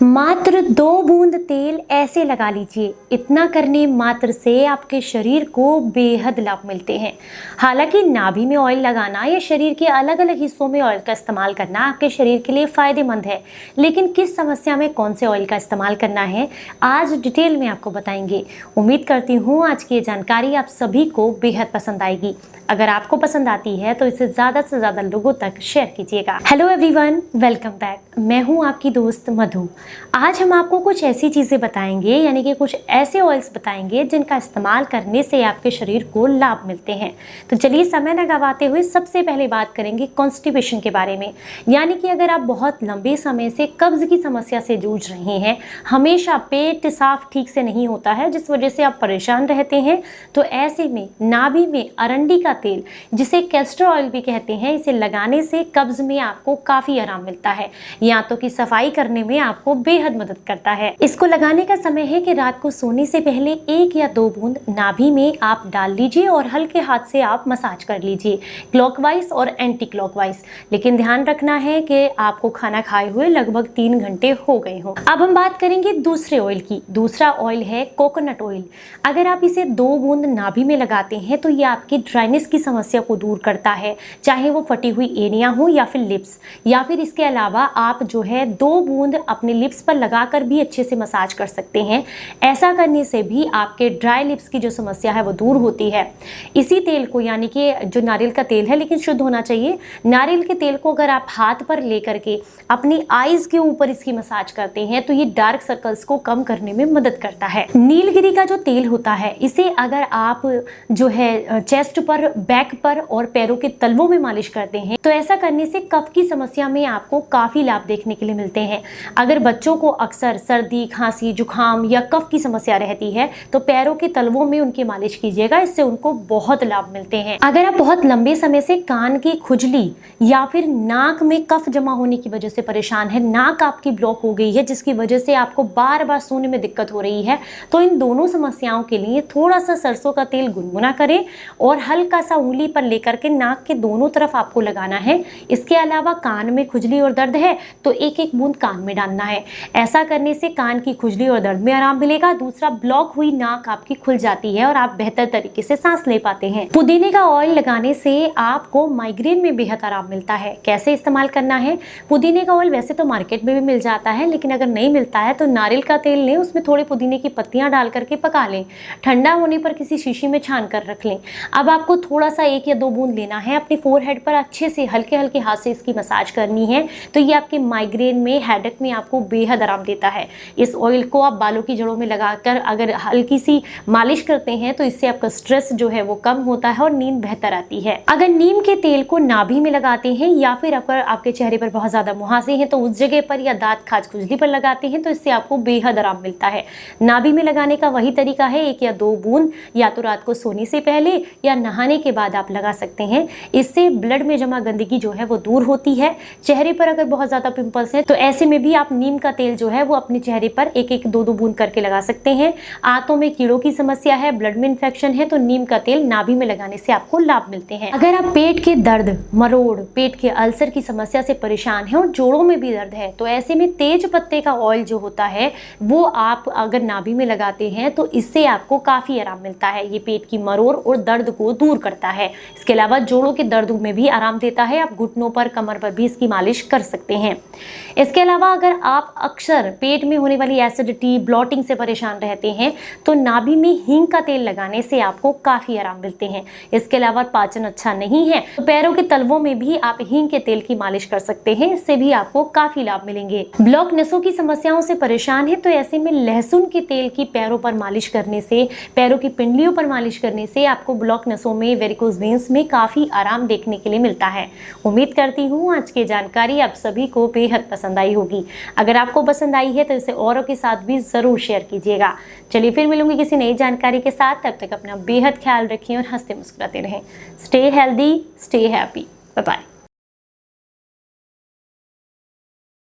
मात्र 2 बूंद तेल ऐसे लगा लीजिए, इतना करने मात्र से आपके शरीर को बेहद लाभ मिलते हैं। हालांकि नाभि में ऑयल लगाना या शरीर के अलग अलग हिस्सों में ऑयल का इस्तेमाल करना आपके शरीर के लिए फायदेमंद है, लेकिन किस समस्या में कौन से ऑयल का इस्तेमाल करना है आज डिटेल में आपको बताएंगे। उम्मीद करती हूँ आज की ये जानकारी आप सभी को बेहद पसंद आएगी। अगर आपको पसंद आती है तो इसे ज़्यादा से ज़्यादा लोगों तक शेयर कीजिएगा। Hello everyone, welcome back. मैं हूँ आपकी दोस्त मधु। आज हम आपको कुछ ऐसी चीज़ें बताएंगे, यानी कि कुछ ऐसे ऑयल्स बताएंगे जिनका इस्तेमाल करने से आपके शरीर को लाभ मिलते हैं। तो चलिए समय न गवाते हुए सबसे पहले बात करेंगे कॉन्स्टिपेशन के बारे में। यानी कि अगर आप बहुत लंबे समय से कब्ज की समस्या से जूझ रहे हैं, हमेशा पेट साफ ठीक से नहीं होता है जिस वजह से आप परेशान रहते हैं, तो ऐसे में नाभि में अरंडी का तेल, जिसे कैस्टर ऑयल भी कहते हैं, इसे लगाने से कब्ज में आपको काफ़ी आराम मिलता है। दांतों की सफाई करने में आपको बेहद मदद करता है। इसको लगाने का समय है कि रात को सोने से पहले 1 या 2 बूंद नाभि में आप डाल लीजिए और हल्के हाथ से आप मसाज कर लीजिए, क्लॉकवाइज और एंटी क्लॉकवाइज। लेकिन ध्यान रखना है कि आपको खाना खाए हुए लगभग 3 घंटे हो गए हों। अब हम बात करेंगे दूसरे ऑयल की। दूसरा ऑयल है कोकोनट ऑयल। अगर आप इसे 2 बूंद नाभि में लगाते हैं तो ये आपकी ड्राइनेस की समस्या को दूर करता है, चाहे वो फटी हुई एड़ियां हो या फिर लिप्स, या फिर इसके अलावा आप जो है 2 बूंद अपने लिप्स पर लगाकर भी अच्छे से मसाज कर सकते हैं। ऐसा करने से भी आपके ड्राई लिप्स की जो समस्या है वो दूर होती है। इसी तेल को, यानी कि जो नारियल का तेल है लेकिन शुद्ध होना चाहिए, नारियल के तेल को अगर आप हाथ पर लेकर के अपनी आईज के ऊपर इसकी मसाज करते हैं तो ये डार्क सर्कल्स को कम करने में मदद करता है। नीलगिरी का जो तेल होता है, इसे अगर आप जो है चेस्ट पर, बैक पर और पैरों के तलवों में मालिश करते हैं तो ऐसा करने से कफ की समस्या में आपको काफी लाभ देखने के लिए मिलते हैं। अगर बच्चों को अक्सर सर्दी, खांसी, जुकाम या कफ की समस्या रहती है तो पैरों के तलवों में उनकी मालिश कीजिएगा, इससे उनको बहुत लाभ मिलते हैं। अगर आप बहुत लंबे समय से कान की खुजली या फिर नाक में कफ जमा होने की वजह से परेशान है, नाक आपकी ब्लॉक हो गई है जिसकी वजह से आपको बार बार सोने में दिक्कत हो रही है, तो इन दोनों समस्याओं के लिए थोड़ा सा सरसों का तेल गुनगुना करें और हल्का सा उंगली पर लेकर के नाक के दोनों तरफ आपको लगाना है। इसके अलावा कान में खुजली और दर्द है तो 1-1 बूंद कान में डालना है। ऐसा करने से कान की खुजली और दर्द में आराम मिलेगा। दूसरा, ब्लॉक हुई नाक आपकी खुल जाती है और आप बेहतर तरीके से सांस ले पाते हैं। पुदीने का ऑयल लगाने से आपको माइग्रेन में बेहद आराम मिलता है। कैसे इस्तेमाल करना है? पुदीने का ऑयल वैसे तो मार्केट में भी मिल जाता है, लेकिन अगर नहीं मिलता है तो नारियल का तेल लें, उसमें थोड़ी पुदीने की पत्तियां डाल करके पका लें, ठंडा होने पर किसी शीशी में छान कर रख लें। अब आपको थोड़ा सा 1 या 2 बूंद लेना है, अपनी फोरहेड पर अच्छे से हल्के हल्के हाथ से इसकी मसाज करनी है, तो ये आपके माइग्रेन में, हेडेक में आपको बेहद आराम देता है। इस ऑयल को आप बालों की जड़ों में लगाकर अगर हल्की सी मालिश करते हैं तो इससे आपका स्ट्रेस जो है वो कम होता है और नींद बेहतर आती है। अगर नीम के तेल को नाभि में लगाते हैं या फिर अगर आपके चेहरे पर बहुत ज्यादा मुहासे हैं तो उस जगह पर, या दांत खाज खुजली पर लगाते हैं तो इससे आपको बेहद आराम मिलता है। नाभि में लगाने का वही तरीका है, 1 या 2 बूंद या तो रात को सोने से पहले या नहाने के बाद आप लगा सकते हैं। इससे ब्लड में जमा गंदगी जो है वो दूर होती है। चेहरे पर अगर बहुत ज्यादा पिंपल्स हैं तो ऐसे में भी आप नीम का तेल जो है वो अपने चेहरे पर 1-1, 2-2 बूंद करके लगा सकते हैं। आंतों में कीड़ों की समस्या है, ब्लड में इन्फेक्शन है, तो नीम का तेल नाभि में लगाने से आपको लाभ मिलते हैं। अगर आप पेट के दर्द, मरोड़, पेट के अल्सर की समस्या से परेशान हैं और जोड़ों में भी दर्द है, तो ऐसे में तेज पत्ते का ऑयल जो होता है वो आप अगर नाभि में लगाते हैं तो इससे आपको काफी आराम मिलता है। ये पेट की मरोड़ और दर्द को दूर करता है। इसके अलावा जोड़ों के दर्द में भी आराम देता है। आप घुटनों पर, कमर पर भी इसकी मालिश कर सकते हैं। इसके अलावा अगर आप अक्सर पेट में होने वाली एसिडिटी, ब्लॉटिंग से परेशान रहते हैं तो नाभि में हींग का तेल लगाने से आपको काफी आराम मिलते हैं। इसके अलावा पाचन अच्छा नहीं है तो पैरों के तलवों में भी आप हींग के तेल की मालिश कर सकते हैं, इससे भी आपको काफी लाभ मिलेंगे। ब्लॉक नसों की समस्याओं से परेशान है तो ऐसे में लहसुन के तेल की पैरों पर मालिश करने से, पैरों की पिंडलियों पर मालिश करने से आपको ब्लॉक नसों में, वेरिकोज वेन्स में काफी आराम देखने के लिए मिलता है। उम्मीद करती हूँ आज की जानकारी आप सभी को बेहद पसंद आई होगी। अगर आपको पसंद आई है तो इसे औरों के साथ भी जरूर शेयर कीजिएगा। चलिए फिर मिलूंगी किसी नई जानकारी के साथ। तब तक अपना बेहद ख्याल रखिए और हंसते मुस्कुराते रहें। Stay healthy, stay happy. Bye bye.